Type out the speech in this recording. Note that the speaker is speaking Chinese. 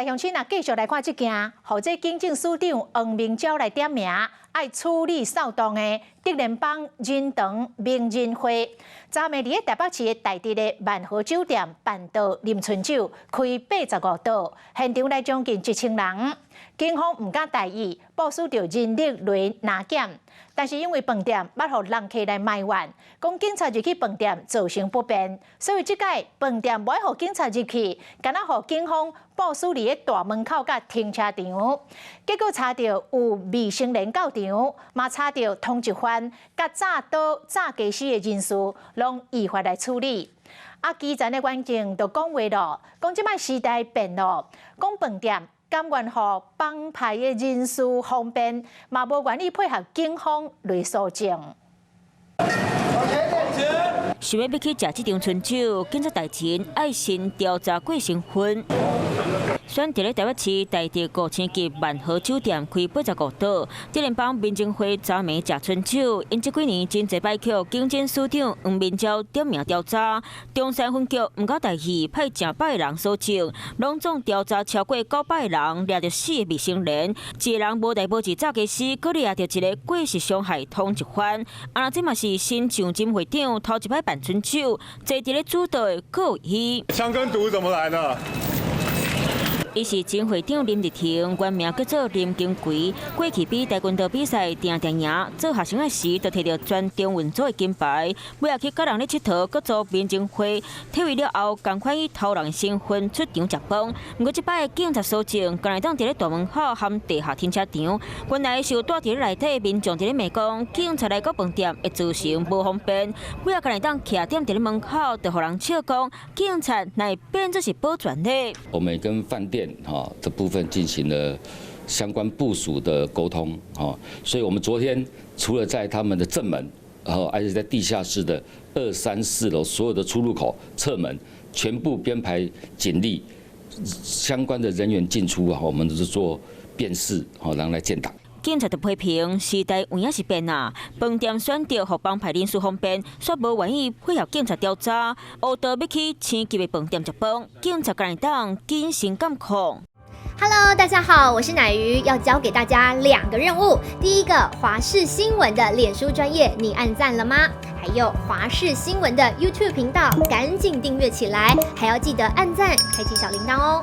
来，乡亲啊，继续来看这件，或者警政署长黄明昭来点名，爱处理骚动的德联邦仁堂名人会。昨暝伫台北市大直的万和酒店办桌啉春酒，开85桌，现场来将近1000人。警方唔敢大意，部署着人力来拿检，但是因为饭店捌互人客来埋怨，讲警察入去饭店造成不便，所以即届饭店无爱互警察入去，敢若互警方部署伫大门口甲停车场。结果查到有未成年到场，嘛查到通缉犯甲炸刀炸鸡丝的人士，拢依法来处理。基层的员警就讲话咯，讲即摆时代变咯，讲饭店甘愿互帮派的人士方便，嘛无愿意配合警方来搜证。想要去食这场春酒，警察大前爱先调查过身份。选择咧台北市大直5000级万和酒店开85桌，德联邦民政会昨暝食春酒，因这几年真侪摆扣警政署长黄明昭点名调查，中山分局唔够大意，派正百个人搜证，拢总调查超过900个人，掠着4个未成年，一个人无代无志炸鸡丝，佮掠着一个过失伤害通缉犯。啊，这嘛是新上金会长头一摆办春酒，坐伫咧主导的各有伊。枪跟毒怎么来的？伊是前会长林日婷，原名叫做林金贵。过去比跆拳道比赛定赢，做学生的时就摕到全中运组的金牌。尾后去甲人咧佚佗，佮做民政会，退位了后，同款以偷人身份出场食饭。不过即摆警察搜证，刚来当伫咧大门口含地下停车场，原来是有住伫咧内底民众伫咧骂讲，警察来到饭店会造成无方便。尾后刚来当徛踮伫咧门口，就互人笑讲，警察乃变做是保全的。我们跟饭店这部分进行了相关部署的沟通，所以我们昨天除了在他们的正门，而且在地下室的2、3、4楼所有的出入口、侧门，全部编排警力，相关的人员进出我们都是做辨识，然后来建档。警察就批评时代有影是变啊，饭店选择互帮派人士方便，却无愿意配合警察调查，乌道要去千级的饭店食饭，警察敢会当谨慎监控。Hello， 大家好，我是乃瑜，要教给大家2个任务。第一个，华视新闻的脸书专页，你按赞了吗？还有华视新闻的 YouTube 频道，赶紧订阅起来，还要记得按赞，开启小铃铛哦。